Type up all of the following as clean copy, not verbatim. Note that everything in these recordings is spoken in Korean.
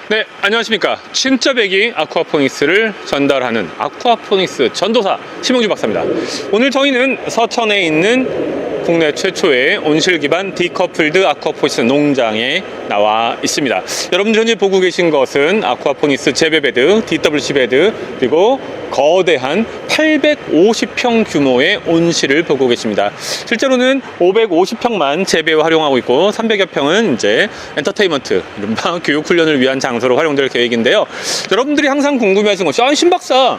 네, 안녕하십니까. 진짜 배기 아쿠아포닉스를 전달하는 아쿠아포닉스 전도사 심영주 박사입니다. 오늘 저희는 서천에 있는 국내 최초의 온실 기반 디커플드 아쿠아포닉스 농장에 나와 있습니다. 여러분들 현재 보고 계신 것은 아쿠아포닉스 재배베드, DWC 베드, 그리고 거대한 850평 규모의 온실을 보고 계십니다. 실제로는 550평만 재배에 활용하고 있고 300여 평은 이제 엔터테인먼트, 이른바 교육 훈련을 위한 장소로 활용될 계획인데요. 여러분들이 항상 궁금해하시는 것이 신 박사,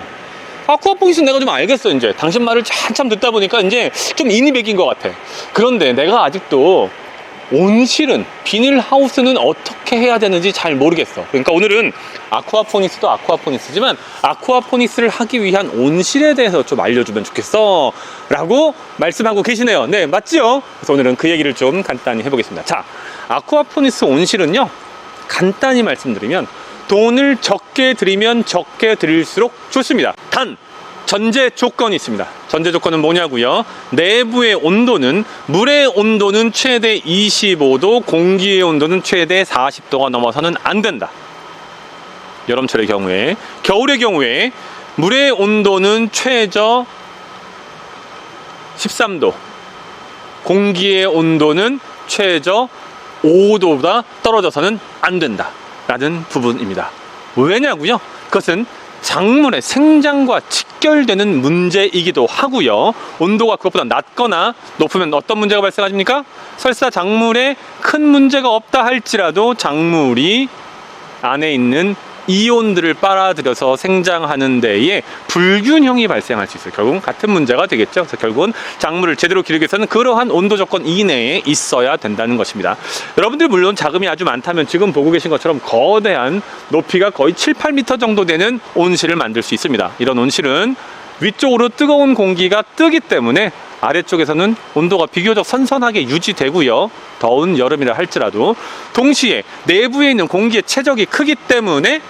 아쿠아포닉스 내가 좀 알겠어. 이제 당신 말을 한참 듣다 보니까 이제 좀 인이 배긴 것 같아. 그런데 내가 아직도 온실은, 비닐하우스는 어떻게 해야 되는지 잘 모르겠어. 그러니까 오늘은 아쿠아포닉스도 아쿠아포닉스지만 아쿠아포닉스를 하기 위한 온실에 대해서 좀 알려주면 좋겠어 라고 말씀하고 계시네요. 네, 맞죠? 그래서 오늘은 그 얘기를 좀 간단히 해보겠습니다. 자, 아쿠아포닉스 온실은요, 간단히 말씀드리면 돈을 적게 들이면 적게 들일수록 좋습니다. 단 전제 조건이 있습니다. 전제 조건은 뭐냐고요? 내부의 온도는, 물의 온도는 최대 25도, 공기의 온도는 최대 40도가 넘어서는 안 된다. 여름철의 경우에, 겨울의 경우에 물의 온도는 최저 13도, 공기의 온도는 최저 5도보다 떨어져서는 안 된다 라는 부분입니다. 왜냐고요? 그것은 작물의 생장과 직결되는 문제이기도 하고요. 온도가 그것보다 낮거나 높으면 어떤 문제가 발생하십니까? 설사 작물에 큰 문제가 없다 할지라도 작물이 안에 있는 이온들을 빨아들여서 생장하는 데에 불균형이 발생할 수 있어요. 결국은 같은 문제가 되겠죠. 그래서 결국은 작물을 제대로 기르기 위해서는 그러한 온도 조건 이내에 있어야 된다는 것입니다. 여러분들 물론 자금이 아주 많다면 지금 보고 계신 것처럼 거대한 높이가 거의 7, 8m 정도 되는 온실을 만들 수 있습니다. 이런 온실은 위쪽으로 뜨거운 공기가 뜨기 때문에 아래쪽에서는 온도가 비교적 선선하게 유지되고요. 더운 여름이라 할지라도 동시에 내부에 있는 공기의 최적이 크기 때문에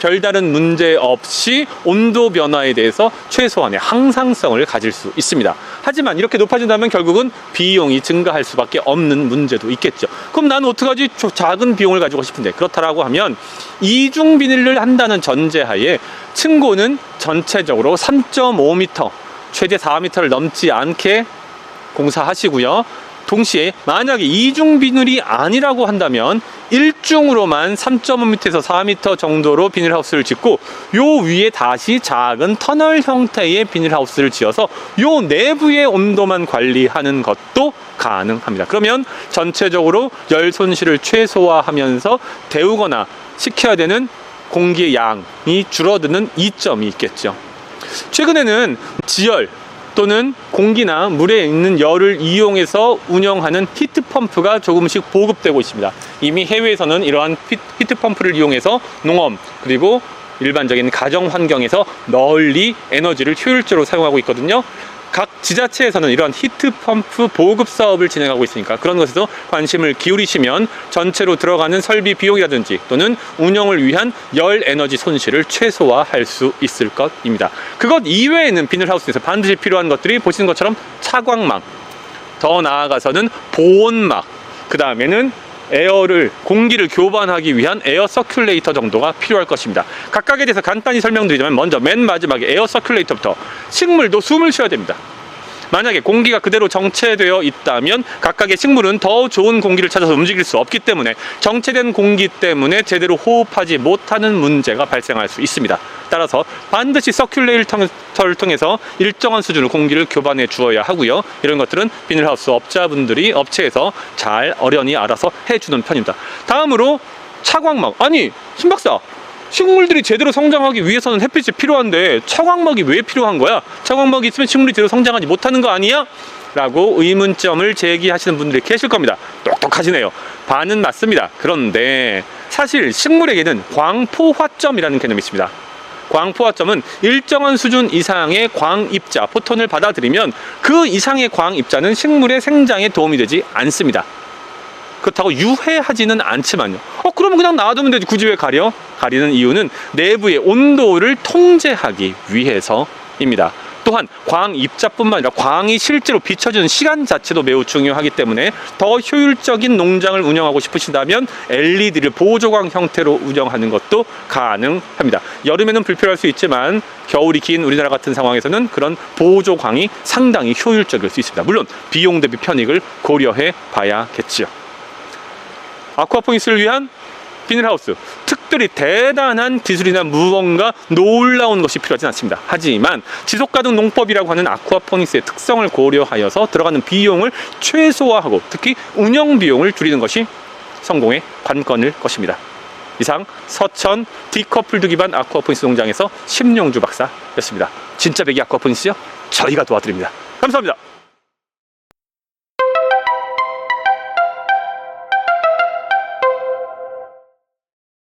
별다른 문제 없이 온도 변화에 대해서 최소한의 항상성을 가질 수 있습니다. 하지만 이렇게 높아진다면 결국은 비용이 증가할 수밖에 없는 문제도 있겠죠. 그럼 나는 어떡하지? 작은 비용을 가지고 싶은데. 그렇다라고 하면 이중 비닐을 한다는 전제하에 층고는 전체적으로 3.5m, 최대 4m를 넘지 않게 공사하시고요. 동시에 만약에 이중 비닐이 아니라고 한다면 1중으로만 3.5m에서 4m 정도로 비닐하우스를 짓고 요 위에 다시 작은 터널 형태의 비닐하우스를 지어서 요 내부의 온도만 관리하는 것도 가능합니다. 그러면 전체적으로 열 손실을 최소화하면서 데우거나 식혀야 되는 공기의 양이 줄어드는 이점이 있겠죠. 최근에는 지열 또는 공기나 물에 있는 열을 이용해서 운영하는 히트펌프가 조금씩 보급되고 있습니다. 이미 해외에서는 이러한 히트펌프를 이용해서 농업 그리고 일반적인 가정 환경에서 널리 에너지를 효율적으로 사용하고 있거든요. 각 지자체에서는 이러한 히트펌프 보급 사업을 진행하고 있으니까 그런 것에도 관심을 기울이시면 전체로 들어가는 설비 비용이라든지 또는 운영을 위한 열 에너지 손실을 최소화할 수 있을 것입니다. 그것 이외에는 비닐하우스에서 반드시 필요한 것들이 보시는 것처럼 차광막, 더 나아가서는 보온막, 그 다음에는 공기를 교반하기 위한 에어 서큘레이터 정도가 필요할 것입니다. 각각에 대해서 간단히 설명드리자면 먼저 맨 마지막에 에어 서큘레이터부터, 식물도 숨을 쉬어야 됩니다. 만약에 공기가 그대로 정체되어 있다면 각각의 식물은 더 좋은 공기를 찾아서 움직일 수 없기 때문에 정체된 공기 때문에 제대로 호흡하지 못하는 문제가 발생할 수 있습니다. 따라서 반드시 서큘레이터를 통해서 일정한 수준의 공기를 교반해 주어야 하고요. 이런 것들은 비닐하우스 업자분들이 업체에서 잘 어련히 알아서 해주는 편입니다. 다음으로 차광막. 아니, 신박사, 식물들이 제대로 성장하기 위해서는 햇빛이 필요한데 차광막이 왜 필요한 거야? 차광막이 있으면 식물이 제대로 성장하지 못하는 거 아니야? 라고 의문점을 제기하시는 분들이 계실 겁니다. 똑똑하시네요. 반은 맞습니다. 그런데 사실 식물에게는 광포화점이라는 개념이 있습니다. 광포화점은 일정한 수준 이상의 광입자, 포톤을 받아들이면 그 이상의 광입자는 식물의 생장에 도움이 되지 않습니다. 그렇다고 유해하지는 않지만요. 그러면 그냥 놔두면 되지. 굳이 왜 가리는 이유는 내부의 온도를 통제하기 위해서입니다. 또한 광 입자뿐만 아니라 광이 실제로 비춰지는 시간 자체도 매우 중요하기 때문에 더 효율적인 농장을 운영하고 싶으시다면 LED를 보조광 형태로 운영하는 것도 가능합니다. 여름에는 불필요할 수 있지만 겨울이 긴 우리나라 같은 상황에서는 그런 보조광이 상당히 효율적일 수 있습니다. 물론 비용 대비 편익을 고려해 봐야겠지요. 아쿠아포닉스를 위한 비닐하우스, 특별히 대단한 기술이나 무언가 놀라운 것이 필요하진 않습니다. 하지만 지속가능 농법이라고 하는 아쿠아포닉스의 특성을 고려하여서 들어가는 비용을 최소화하고 특히 운영 비용을 줄이는 것이 성공의 관건일 것입니다. 이상 서천 디커플드 기반 아쿠아포닉스 농장에서 심용주 박사였습니다. 진짜 배기 아쿠아포닉스요? 저희가 도와드립니다. 감사합니다.